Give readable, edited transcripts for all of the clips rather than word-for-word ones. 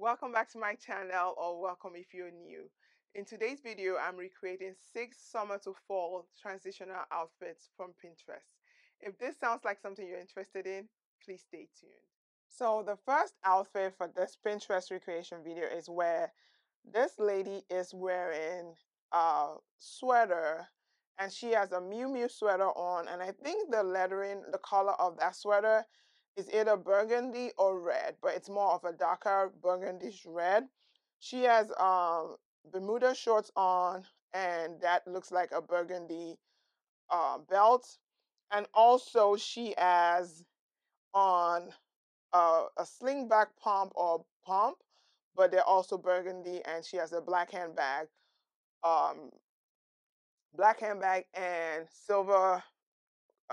Welcome back to my channel, or welcome if you're new. In today's video, I'm recreating 6 summer to fall transitional outfits from Pinterest. If this sounds like something you're interested in, please stay tuned. So the first outfit for this Pinterest recreation video is where this lady is wearing a sweater and she has a Miu Miu sweater on, and I think the lettering, the color of that sweater is either burgundy or red, but it's more of a darker burgundish red. She has Bermuda shorts on, and that looks like a burgundy belt. And also she has on a slingback pump, but they're also burgundy, and she has a um, black handbag and silver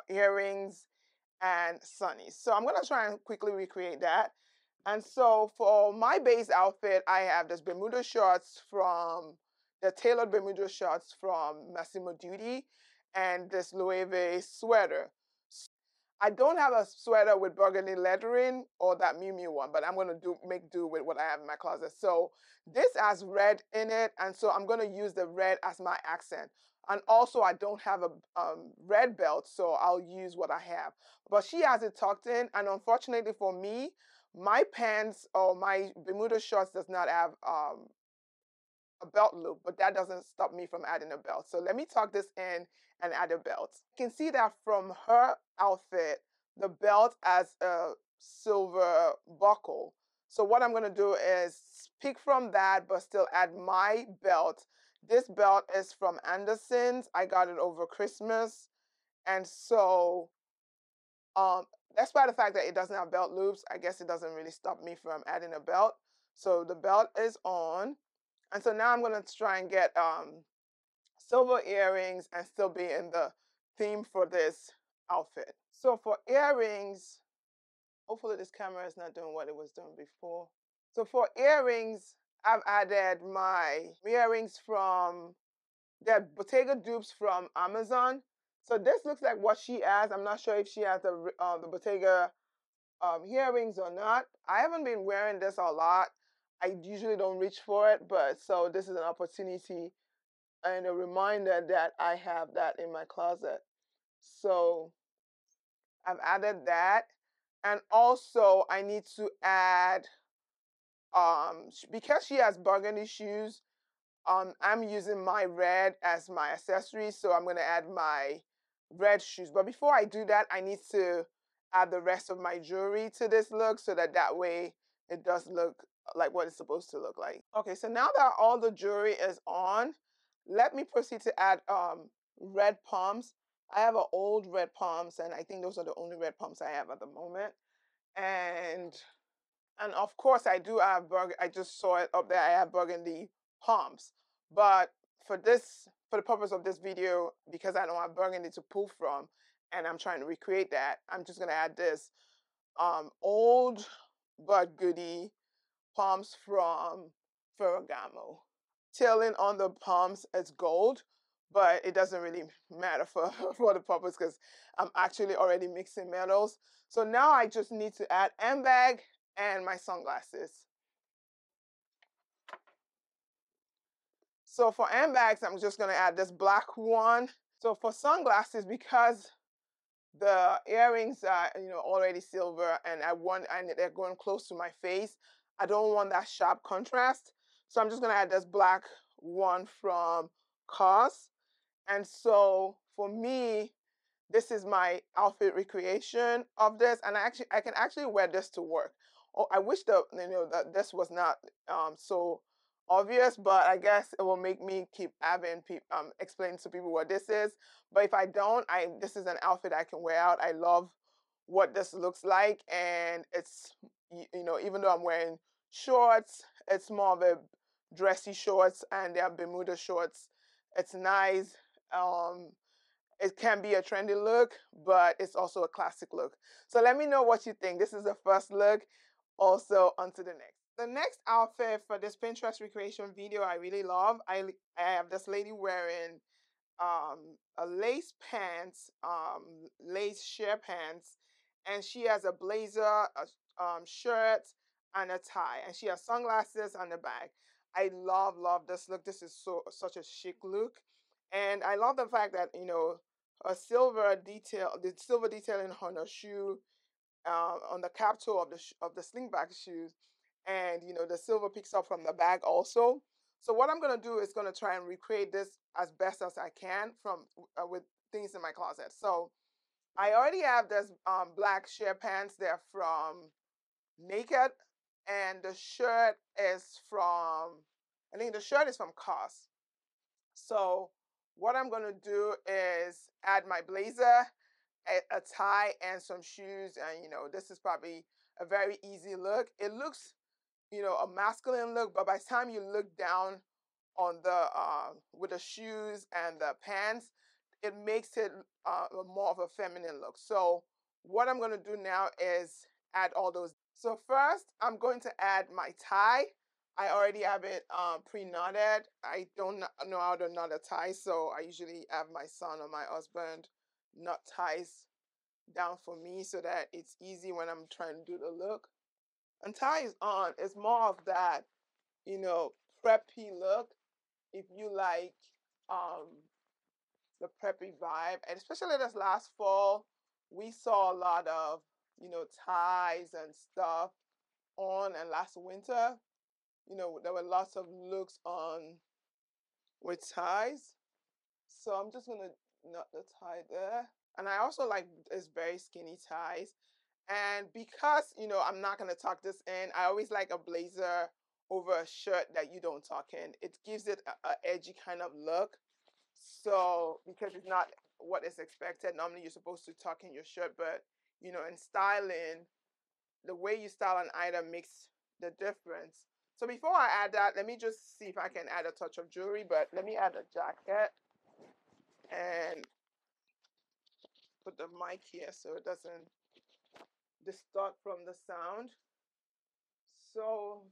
earrings and sunnies. So I'm going to try and quickly recreate that. And so for my base outfit, I have this Bermuda shorts from the tailored Bermuda shorts from Massimo Dutti and this Loewe sweater. I don't have a sweater with burgundy lettering or that Miu Miu one, but I'm going to make do with what I have in my closet. So this has red in it, and so I'm going to use the red as my accent. And also, I don't have a red belt, so I'll use what I have. But she has it tucked in, and unfortunately for me, my pants or my Bermuda shorts does not have a belt loop, but that doesn't stop me from adding a belt. So let me tuck this in and add a belt. You can see that from her outfit, the belt has a silver buckle. So what I'm going to do is pick from that, but still add my belt. This belt is from Anderson's. I got it over Christmas. And so despite the fact that it doesn't have belt loops, I guess it doesn't really stop me from adding a belt. So the belt is on. And so now I'm going to try and get silver earrings and still be in the theme for this outfit. So for earrings, hopefully this camera is not doing what it was doing before. So for earrings, I've added my earrings from, they're Bottega dupes from Amazon. So this looks like what she has. I'm not sure if she has the Bottega earrings or not. I haven't been wearing this a lot. I usually don't reach for it, but so this is an opportunity and a reminder that I have that in my closet. So I've added that. And also I need to add, because she has burgundy shoes, I'm using my red as my accessory. So I'm going to add my red shoes. But before I do that, I need to add the rest of my jewelry to this look so that way it does look like what it's supposed to look like. Okay, so now that all the jewelry is on, let me proceed to add red pumps. I have an old red pumps, and I think those are the only red pumps I have at the moment. And of course I do have I just saw it up there. I have burgundy pumps, but for the purpose of this video, because I don't have burgundy to pull from, and I'm trying to recreate that, I'm just gonna add this old but goodie pumps from Ferragamo. Tailing on the pumps is gold, but it doesn't really matter for, for the purpose because I'm actually already mixing metals. So now I just need to add handbag and my sunglasses. So for handbags, I'm just going to add this black one. So for sunglasses, because the earrings are, already silver, and and they're going close to my face, I don't want that sharp contrast. So I'm just going to add this black one from COS. And so for me, this is my outfit recreation of this, and I can actually wear this to work. Oh, I wish that this was not so obvious, but I guess it will make me keep having explain to people what this is. But if I don't, this is an outfit I can wear out. I love what this looks like, and it's, even though I'm wearing shorts, it's more of a dressy shorts, and they're Bermuda shorts. It's nice. It can be a trendy look, but it's also a classic look. So let me know what you think. This is the first look. Also, on to the next. The next outfit for this Pinterest recreation video I really love. I have this lady wearing a lace pants, lace sheer pants, and she has a blazer, a shirt, and a tie, and she has sunglasses on the back. I love this look. This is such a chic look, and I love the fact that a silver detail, the silver detailing on her shoe, on the cap toe of the slingback shoes, and the silver picks up from the bag also. So what I'm gonna do is gonna try and recreate this as best as I can from with things in my closet. So I already have this black sheer pants. They're from Naked, and the shirt is from, I think the shirt is from COS. So what I'm gonna do is add my blazer, a tie, and some shoes, and this is probably a very easy look. It looks, a masculine look, but by the time you look down on the with the shoes and the pants, it makes it more of a feminine look. So what I'm going to do now is add all those. So first, I'm going to add my tie. I already have it pre-knotted. I don't know how to knot a tie, so I usually have my son or my husband knot ties down for me so that it's easy when I'm trying to do the look. And tie is on. It's more of that, you know, preppy look. If you like um, the preppy vibe, and especially this last fall, we saw a lot of, ties and stuff on, and last winter, there were lots of looks on with ties. So I'm just gonna knot the tie there. And I also like this very skinny ties. And because, I'm not going to tuck this in, I always like a blazer over a shirt that you don't tuck in. It gives it a edgy kind of look. So, because it's not what is expected, normally you're supposed to tuck in your shirt, but, in styling, the way you style an item makes the difference. So before I add that, let me just see if I can add a touch of jewelry, but let me add a jacket and put the mic here so it doesn't distort from the sound. So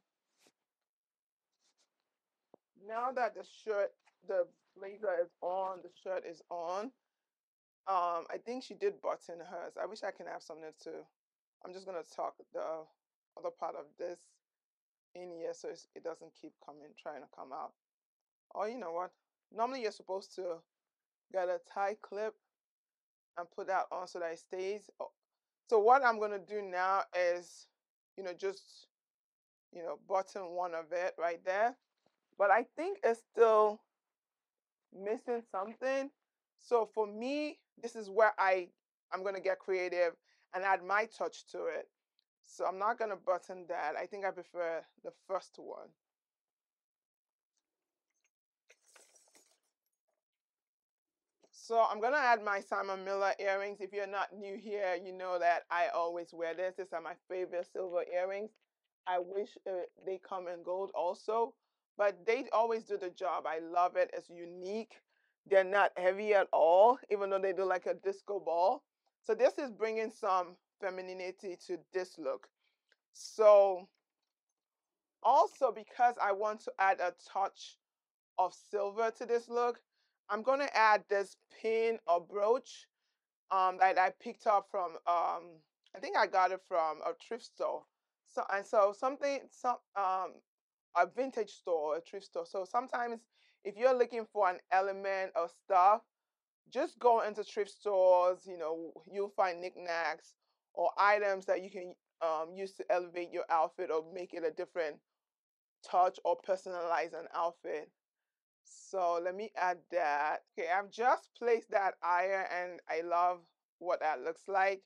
now that the blazer is on, the shirt is on. I think she did button hers. I wish I can have something to. I'm just gonna tuck the other part of this in here so it doesn't keep trying to come out. Oh, you know what? Normally you're supposed to get a tie clip and put that on so that it stays. Oh, so what I'm gonna do now is, just button one of it right there. But I think it's still missing something. So for me, this is where I'm going to get creative and add my touch to it. So I'm not going to button that. I think I prefer the first one. So I'm going to add my Simon Miller earrings. If you're not new here, you know that I always wear this. These are my favorite silver earrings. I wish they come in gold also, but they always do the job. I love it. It's unique. They're not heavy at all, even though they do like a disco ball. So this is bringing some femininity to this look. So also, because I want to add a touch of silver to this look, I'm going to add this pin or brooch that I picked up from I think I got it from a thrift store. So some a vintage store, a thrift store. So sometimes if you're looking for an element of stuff, just go into thrift stores. You'll find knickknacks or items that you can use to elevate your outfit or make it a different touch or personalize an outfit. So let me add that. Okay, I've just placed that iron and I love what that looks like.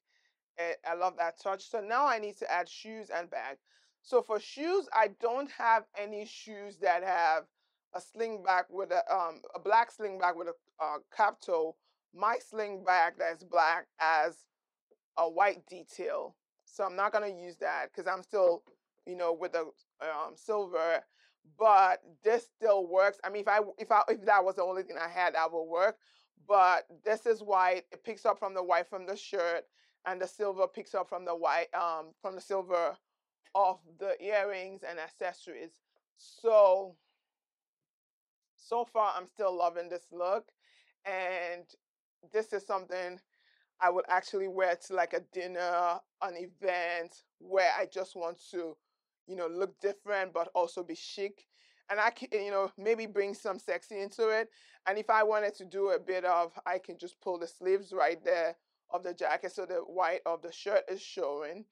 I love that touch. So now I need to add shoes and bag. So for shoes, I don't have any shoes that have a sling back with a black sling back with a cap toe. My sling back that's black has a white detail. So I'm not gonna use that because I'm still, with the silver. But this still works. I mean, if that was the only thing I had, that would work. But this is white. It picks up from the white from the shirt, and the silver picks up from the white from the silver of the earrings and accessories. So far, I'm still loving this look, and this is something I would actually wear to like a dinner, an event where I just want to, look different, but also be chic. And I can, maybe bring some sexy into it. And if I wanted to do a bit of, I can just pull the sleeves right there of the jacket so the white of the shirt is showing.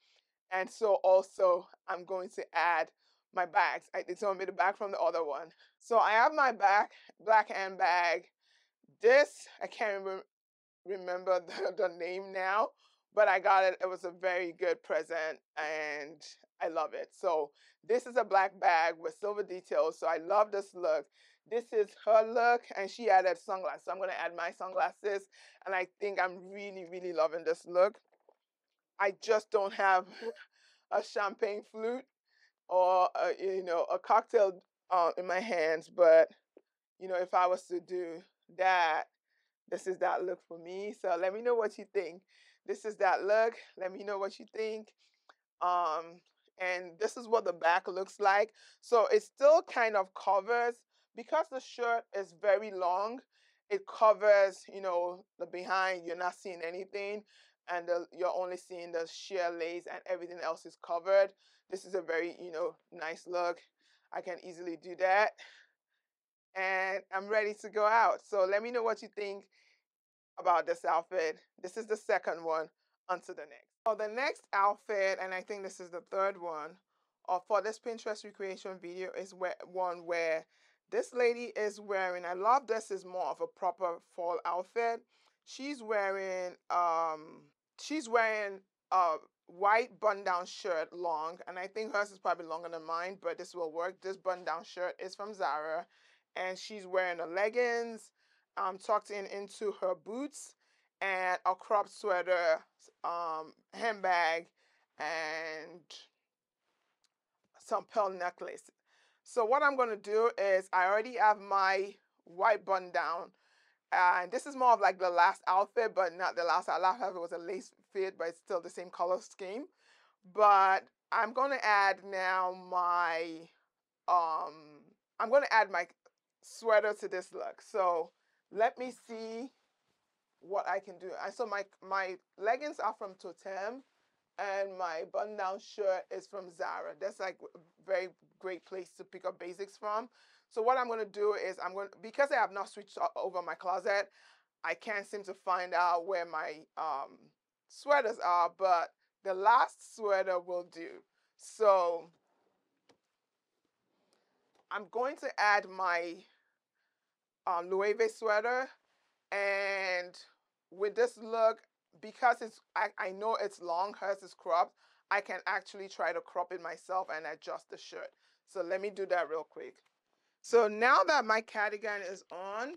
And so also I'm going to add my bags. It's going to be the bag from the other one. So I have my black handbag. This, I can't remember the name now, but I got it. It was a very good present and I love it. So this is a black bag with silver details. So I love this look. This is her look and she added sunglasses. So I'm going to add my sunglasses and I think I'm really, really loving this look. I just don't have a champagne flute or a cocktail in my hands, but if I was to do that, this is that look for me. So let me know what you think. This is that look. Let me know what you think. Um, and this is what the back looks like. So it still kind of covers, because the shirt is very long, it covers, the behind. You're not seeing anything, and you're only seeing the sheer lace and everything else is covered. This is a very, nice look. I can easily do that. And I'm ready to go out. So let me know what you think about this outfit. This is the second one. On to the next. So the next outfit, and I think this is the third one, for this Pinterest recreation video is one where this lady is wearing, I love this, is more of a proper fall outfit. She's wearing a white button-down shirt, long, and I think hers is probably longer than mine, but this will work. This button-down shirt is from Zara, and she's wearing a leggings, tucked into her boots, and a crop sweater, handbag, and some pearl necklace. So what I'm going to do is I already have my white button down. And this is more of like the last outfit, but not the last. Last outfit was a lace fit, but it's still the same color scheme. But I'm going to add now my, I'm going to add my sweater to this look. So let me see what I can do. And so my leggings are from Totem, and my button-down shirt is from Zara. That's like a very great place to pick up basics from. So what I'm going to do is because I have not switched over my closet, I can't seem to find out where my sweaters are, but the last sweater will do. So I'm going to add my Loewe sweater, and with this look, because I know it's long, hers is cropped, I can actually try to crop it myself and adjust the shirt. So let me do that real quick. So now that my cardigan is on,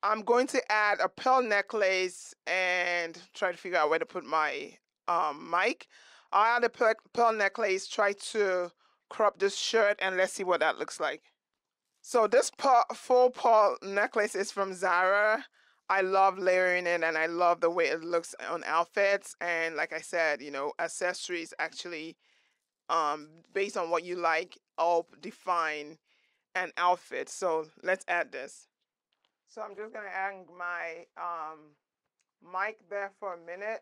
I'm going to add a pearl necklace and try to figure out where to put my mic. I'll add a pearl necklace, try to crop this shirt, and let's see what that looks like. So this full pearl necklace is from Zara. I love layering it and I love the way it looks on outfits. And like I said, accessories actually, based on what you like, help define an outfit. So let's add this. So I'm just gonna add my mic there for a minute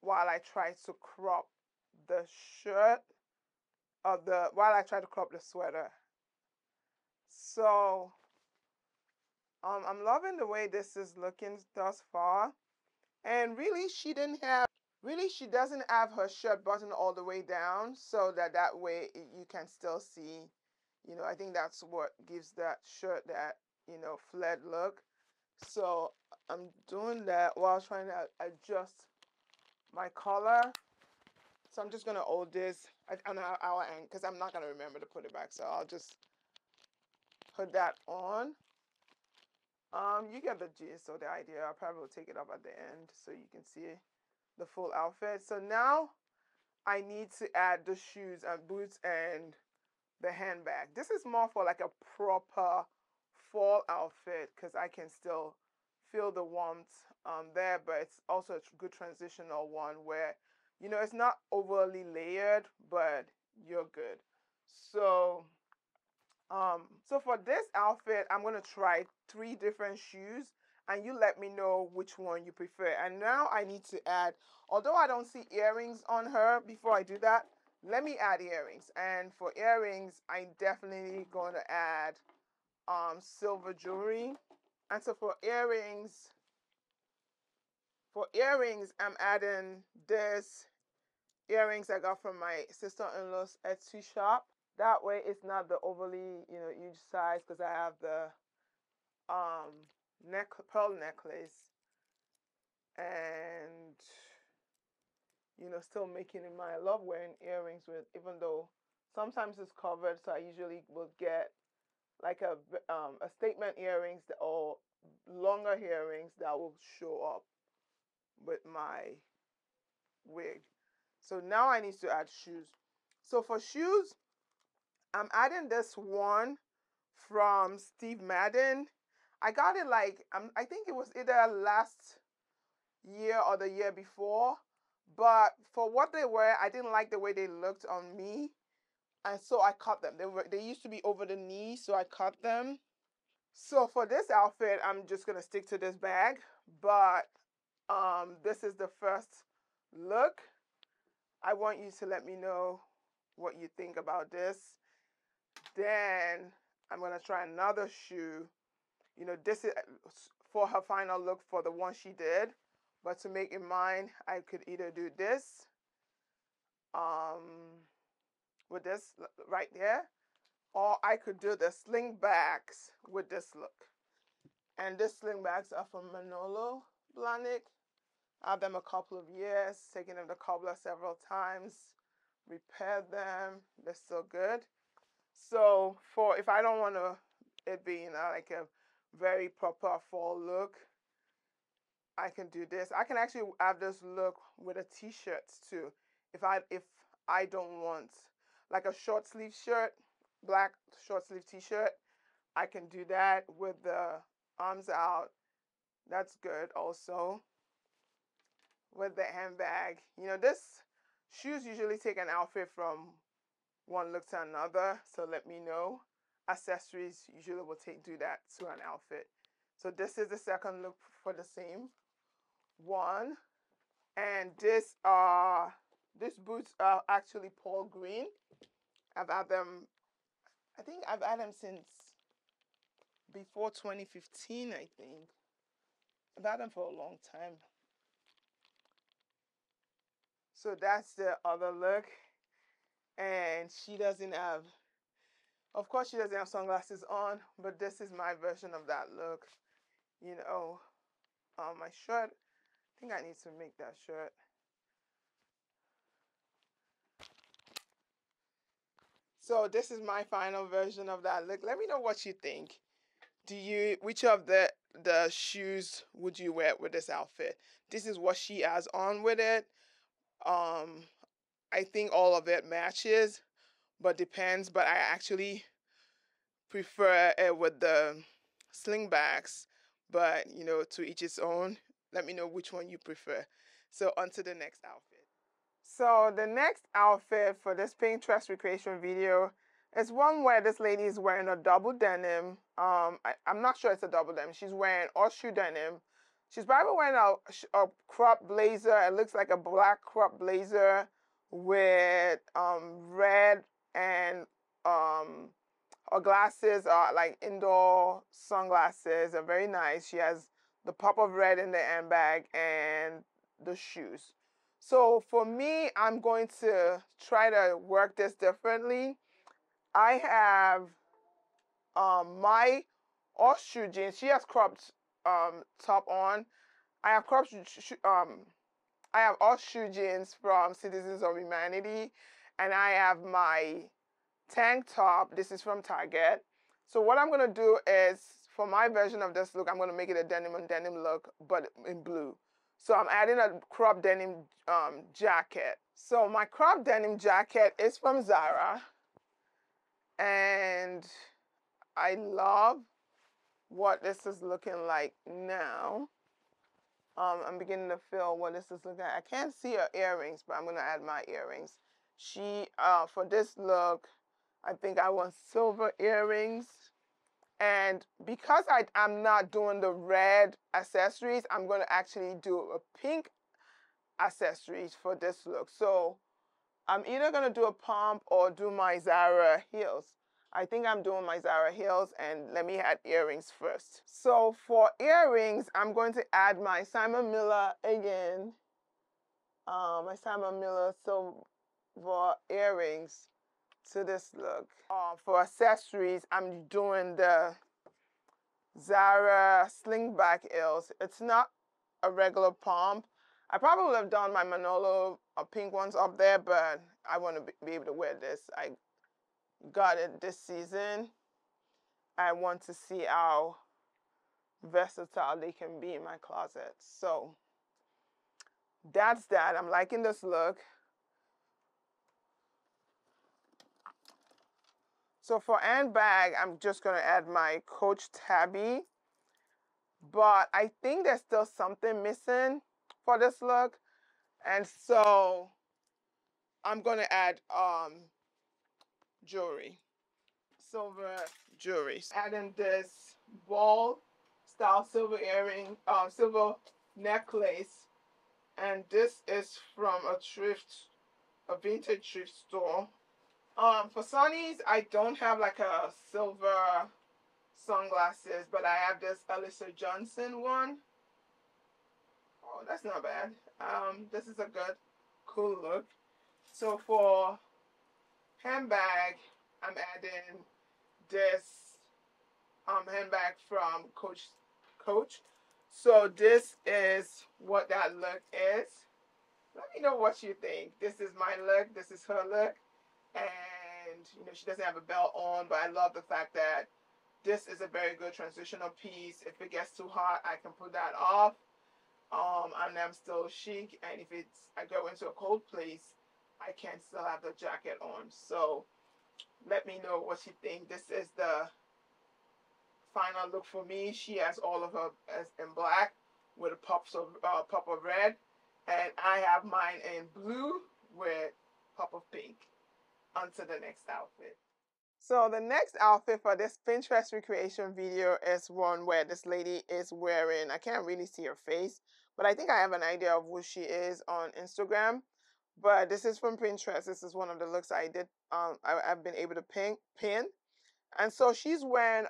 while I try to crop the shirt while I try to crop the sweater. So I'm loving the way this is looking thus far. And really, she doesn't have her shirt buttoned all the way down, so that way you can still see, I think that's what gives that shirt that, flared look. So I'm doing that while trying to adjust my collar. So I'm just going to hold this on our end because I'm not going to remember to put it back. So I'll just put that on. You get the gist or the idea. I'll probably take it up at the end so you can see the full outfit. So now I need to add the shoes and boots and the handbag. This is more for like a proper fall outfit because I can still feel the warmth there, but it's also a good transitional one where, it's not overly layered, but you're good. So so for this outfit, I'm going to try 3 different shoes and you let me know which one you prefer. And now I need to add, although I don't see earrings on her, before I do that, let me add earrings. And for earrings, I'm definitely going to add silver jewelry. And so for earrings, I'm adding this earrings I got from my sister-in-law's Etsy shop. That way it's not the overly, huge size, because I have the pearl necklace, and still making in mind. I love wearing earrings with, even though sometimes it's covered, so I usually will get like a statement earrings or longer earrings that will show up with my wig. So now I need to add shoes. So for shoes, I'm adding this one from Steve Madden. I got it I think it was either last year or the year before, but for what they were, I didn't like the way they looked on me, and so I cut them. They used to be over the knee, so I cut them. So for this outfit, I'm just gonna stick to this bag, but this is the first look. I want you to let me know what you think about this. Then I'm gonna try another shoe. This is for her final look for the one she did. But to make it mine, I could either do this with this right there, or I could do the slingbacks with this look. And these slingbacks are from Manolo Blahnik. I have them a couple of years, taken them to cobbler several times, repaired them. They're still good. So if I don't want it being like a very proper fall look, I can do this. I can actually have this look with a t-shirt too. If I don't want like a short sleeve shirt, black short sleeve t-shirt, I can do that with the arms out. That's good also. With the handbag, this shoes usually take an outfit from one look to another. So let me know. Accessories usually will do that to an outfit. So this is the second look for the same one. And these boots are actually Paul Green. I've had them, I think I've had them since before 2015, I think. I've had them for a long time. So that's the other look. And she doesn't have, of course she doesn't have sunglasses on, but this is my version of that look. My shirt, I think I need to make that shirt. So this is my final version of that look. Let me know what you think. Which of the shoes would you wear with this outfit? This is what she has on with it. I think all of it matches, but depends. But I actually prefer it with the slingbacks. But to each its own. Let me know which one you prefer. So on to the next outfit. So the next outfit for this Pinterest recreation video is one where this lady is wearing a double denim. I'm not sure it's a double denim. She's wearing horseshoe denim. She's probably wearing a crop blazer. It looks like a black crop blazer with red, and her glasses are like indoor sunglasses. They're very nice. She has the pop of red in the handbag and the shoes. So for me, I'm going to try to work this differently. I have my horseshoe jeans. She has cropped top on. I have I have horseshoe jeans from Citizens of Humanity, and I have my tank top. This is from Target. So what I'm gonna do is, for my version of this look, I'm gonna make it a denim on denim look, but in blue. So I'm adding a crop denim jacket. So my crop denim jacket is from Zara, and I love what this is looking like now. I'm beginning to feel what this is looking like. I can't see her earrings, but I'm gonna add my earrings. For this look, I think I want silver earrings. And because I'm not doing the red accessories, I'm going to actually do a pink accessories for this look. So I'm either going to do a pump or do my Zara heels. I think I'm doing my Zara heels, and let me add earrings first. So for earrings, I'm going to add my Simon Miller again. My Simon Miller silver earrings to this look. For accessories, I'm doing the Zara slingback eels. It's not a regular pump. I probably would have done my Manolo pink ones up there, but I want to be able to wear this. I got it this season. I want to see how versatile they can be in my closet. So that's that. I'm liking this look. So for handbag, I'm just going to add my Coach Tabby. But I think there's still something missing for this look. And so I'm going to add jewelry. Silver jewelry. Adding this ball style silver earring, silver necklace. And this is from a vintage thrift store. For Sunnies, I don't have like a silver sunglasses, but I have this Alyssa Johnson one. Oh, that's not bad. This is a good, cool look. So for handbag, I'm adding this handbag from Coach. So this is what that look is. Let me know what you think. This is my look. This is her look. And, you know, she doesn't have a belt on, but I love the fact that this is a very good transitional piece. If it gets too hot, I can put that off. And I'm still chic. And if I go into a cold place, I can still have the jacket on. So let me know what you think. This is the final look for me. She has all of her in black with a pop of red. And I have mine in blue with pop of pink. On to the next outfit. So the next outfit for this Pinterest recreation video is one where this lady is wearing, I can't really see her face, but I think I have an idea of who she is on Instagram. But this is from Pinterest. This is one of the looks I did, I've been able to pin. And so she's wearing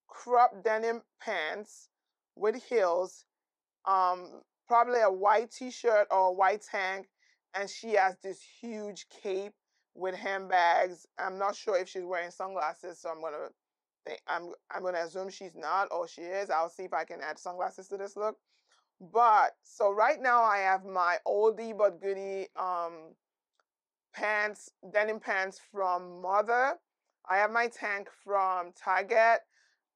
crop denim pants with heels, probably a white t-shirt or a white tank, and she has this huge cape with handbags. I'm not sure if she's wearing sunglasses, so I'm gonna assume she's not, or she is. I'll see if I can add sunglasses to this look. But so right now I have my oldie but goodie pants, denim pants from Mother. I have my tank from Target.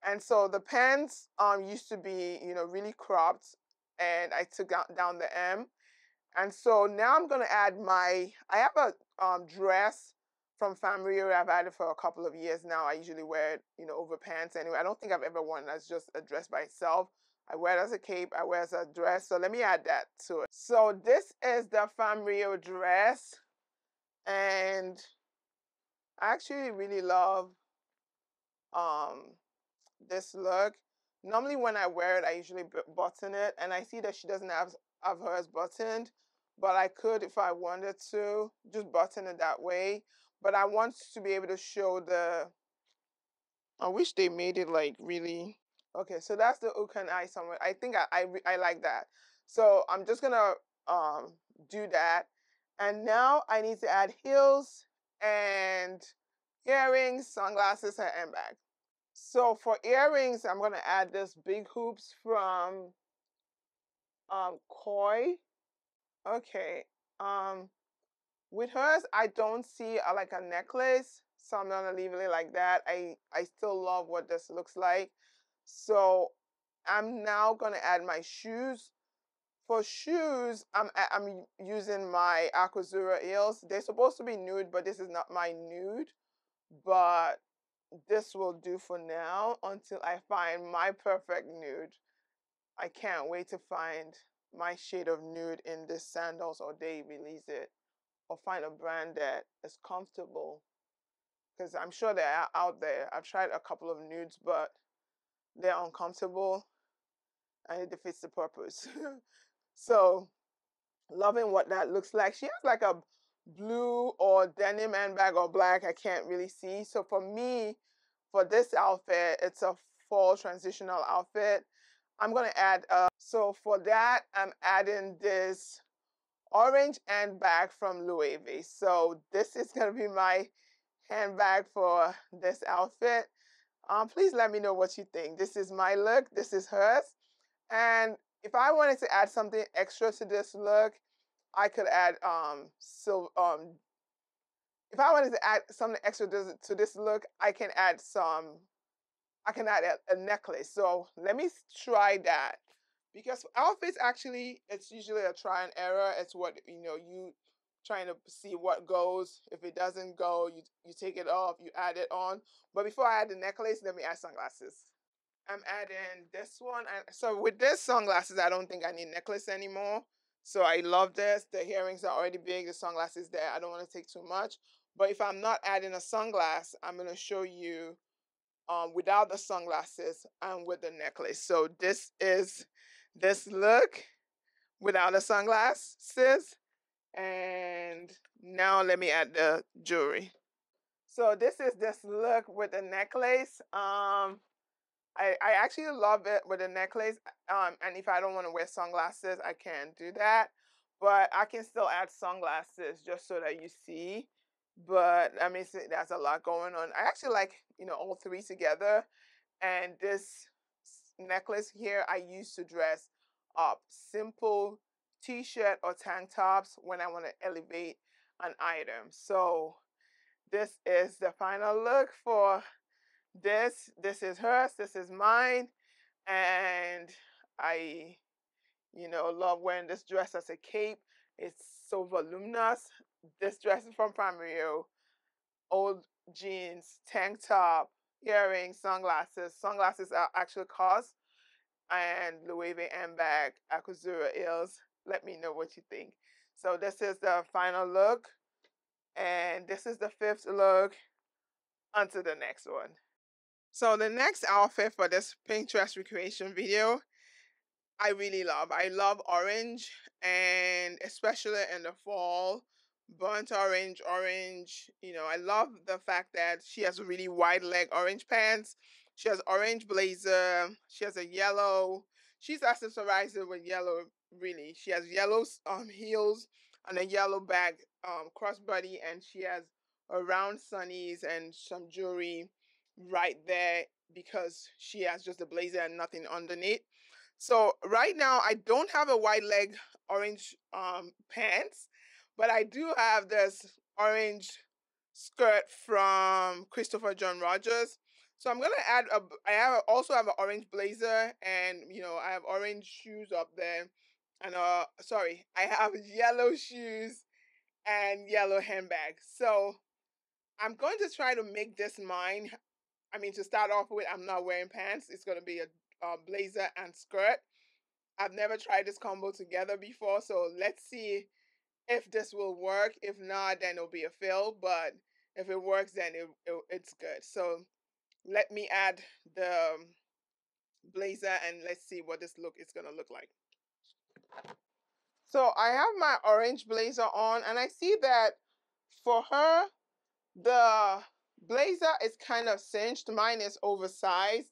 And so the pants used to be, you know, really cropped, and I took down the M. And so now I'm going to add I have a dress from Family. I've had it for a couple of years now. I usually wear it, you know, over pants anyway. I don't think I've ever worn it as just a dress by itself. I wear it as a cape. I wear it as a dress. So let me add that to it. So this is the Family dress. And I actually really love this look. Normally when I wear it, I usually button it, and I see that she doesn't have hers buttoned, but I could, if I wanted to, just button it that way. But I want to be able to show I wish they made it like really. Okay, so that's the hook and eye somewhere. I think I like that. So I'm just gonna do that. And now I need to add heels and earrings, sunglasses, and handbag. So for earrings, I'm going to add this big hoops from Koi. Okay. With hers, I don't see like a necklace, so I'm going to leave it like that. I still love what this looks like. So I'm now going to add my shoes. For shoes, I'm using my Aquazzura heels. They're supposed to be nude, but this is not my nude. But this will do for now until I find my perfect nude. I can't wait to find my shade of nude in this sandals, or they release it, or find a brand that is comfortable, because I'm sure they're out there. I've tried a couple of nudes, but they're uncomfortable and it defeats the purpose. So loving what that looks like. She has like a blue or denim handbag or black. I can't really see. So for me, for this outfit, it's a fall transitional outfit. I'm going to add, so for that, I'm adding this orange handbag from Loewe. So this is going to be my handbag for this outfit. Please let me know what you think. This is my look. This is hers. And if I wanted to add something extra to this look, I could add if I wanted to add something extra to this look, I can add a necklace. So let me try that. Because outfits, actually, it's usually a try and error. It's what, you trying to see what goes. If it doesn't go, you take it off, you add it on. But before I add the necklace, let me add sunglasses. I'm adding this one. So with this sunglasses, I don't think I need necklace anymore. So I love this. The earrings are already big. The sunglasses there. I don't want to take too much. But if I'm not adding a sunglass, I'm going to show you without the sunglasses and with the necklace. So this is this look without the sunglasses. And now let me add the jewelry. So this is this look with the necklace. I actually love it with a necklace. And if I don't want to wear sunglasses, I can do that. But I can still add sunglasses just so that you see. But I mean, there's a lot going on. I actually like, all three together. And this necklace here, I use to dress up simple t-shirt or tank tops when I want to elevate an item. So this is the final look for this. This is hers, this is mine, and I, love wearing this dress as a cape. It's so voluminous. This dress is from Primario. Old jeans, tank top, earrings, sunglasses. Sunglasses are actually cost, and Loewe handbag, Akuzura heels. Let me know what you think. So this is the final look, and this is the fifth look. Onto the next one. So the next outfit for this Pinterest recreation video, I really love. I love orange, and especially in the fall, burnt orange. I love the fact that she has really wide leg orange pants. She has orange blazer. She has a yellow. She's accessorized with yellow, really. She has yellow heels and a yellow bag crossbody, and she has a round sunnies and some jewelry right there because she has just a blazer and nothing underneath. So right now I don't have a wide leg orange pants, but I do have this orange skirt from Christopher John Rogers. So I'm gonna add also have an orange blazer, and I have orange shoes up there, and sorry, I have yellow shoes and yellow handbag. So I'm going to try to make this mine. I mean, to start off with, I'm not wearing pants. It's gonna be a blazer and skirt. I've never tried this combo together before, so let's see if this will work. If not, then it'll be a fail, but if it works, then it's good. So let me add the blazer and let's see what this look is gonna look like. So I have my orange blazer on, and I see that for her, the blazer is kind of cinched. Mine is oversized,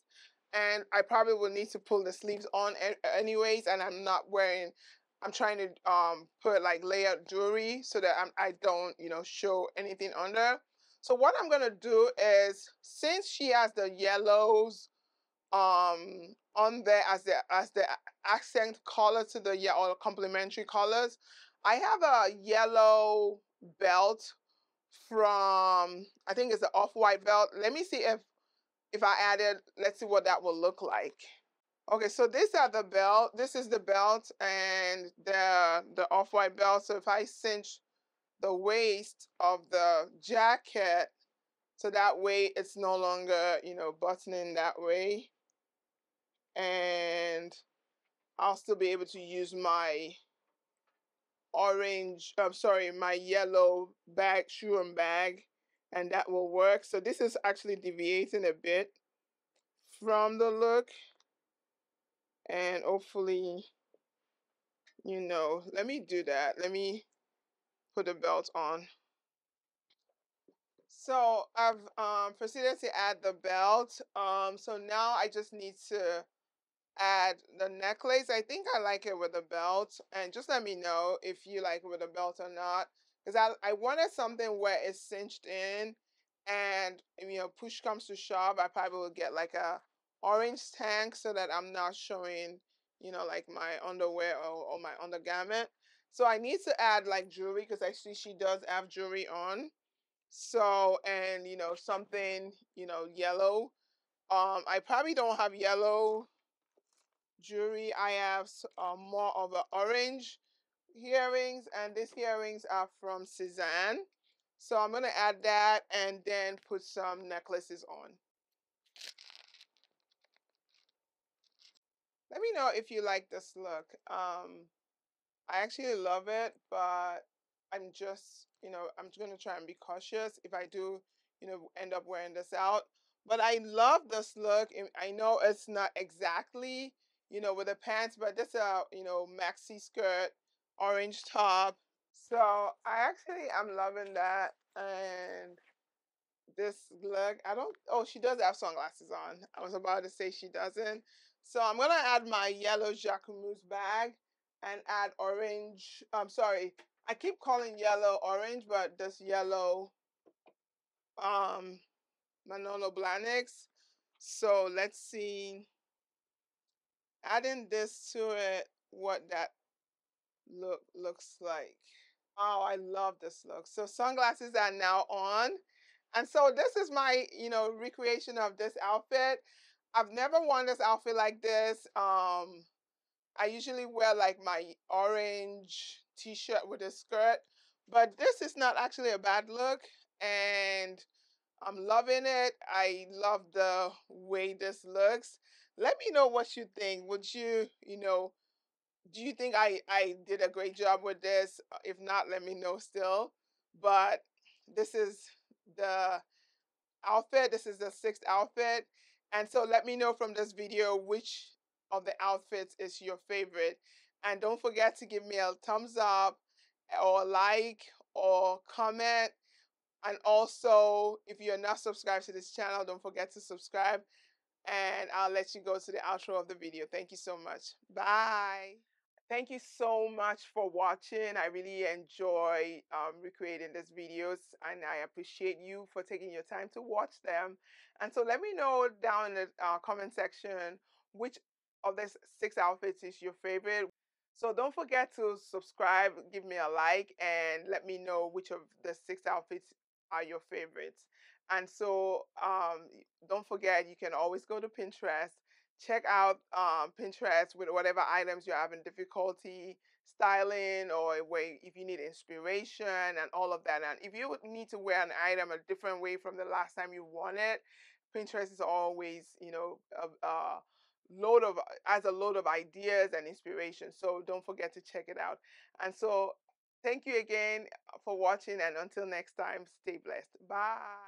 and I probably will need to pull the sleeves on anyways, and I'm trying to put like layered jewelry so that I don't show anything under. So what I'm gonna do is, since she has the yellows on there as the accent color to the or complementary colors, I have a yellow belt from, I think it's the off-white belt. Let me see if I added, let's see what that will look like. Okay, so these are the belt. This is the belt and the off-white belt. So if I cinch the waist of the jacket, so that way it's no longer, buttoning that way. And I'll still be able to use my my yellow shoe and bag, and that will work. So this is actually deviating a bit from the look, and hopefully, let me do that. Let me put the belt on. So I've proceeded to add the belt. So now I just need to add the necklace. I think I like it with a belt, and just let me know if you like it with a belt or not. Because I wanted something where it's cinched in, and push comes to shove, I probably will get like a orange tank so that I'm not showing, like my underwear or my undergarment. So I need to add like jewelry because I see she does have jewelry on. So, and something, yellow. I probably don't have yellow jewelry. I have more of an orange earrings, and these earrings are from Cezanne. So I'm gonna add that and then put some necklaces on. Let me know if you like this look. I actually love it, but I'm just, I'm going to try and be cautious if I do, end up wearing this out. But I love this look. I know it's not exactly, with the pants, but this maxi skirt, orange top. So I actually am loving that. And this look, oh, she does have sunglasses on. I was about to say she doesn't. So I'm going to add my yellow Jacquemus bag and add orange. I'm sorry, I keep calling yellow orange, but this yellow um, Manolo Blahniks. So let's see, adding this to it, what that looks like. Oh, I love this look. So sunglasses are now on. And so this is my, recreation of this outfit. I've never worn this outfit like this. I usually wear like my orange t-shirt with a skirt, but this is not actually a bad look, and I'm loving it. I love the way this looks. Let me know what you think. Would you, do you think I did a great job with this? If not, let me know still. But this is the outfit. This is the sixth outfit. And so let me know from this video which of the outfits is your favorite. And don't forget to give me a thumbs up or like or comment. And also, if you're not subscribed to this channel, don't forget to subscribe. And I'll let you go to the outro of the video. Thank you so much. Bye. Thank you so much for watching. I really enjoy recreating these videos, and I appreciate you for taking your time to watch them. And so let me know down in the comment section which of these six outfits is your favorite. So don't forget to subscribe, give me a like, and let me know which of the six outfits are your favorites. And so don't forget, you can always go to Pinterest. Check out Pinterest with whatever items you're having difficulty styling, or if you need inspiration and all of that. And if you need to wear an item a different way from the last time you worn it, Pinterest is always, load of has a load of ideas and inspiration. So don't forget to check it out. And so thank you again for watching, and until next time, stay blessed. Bye.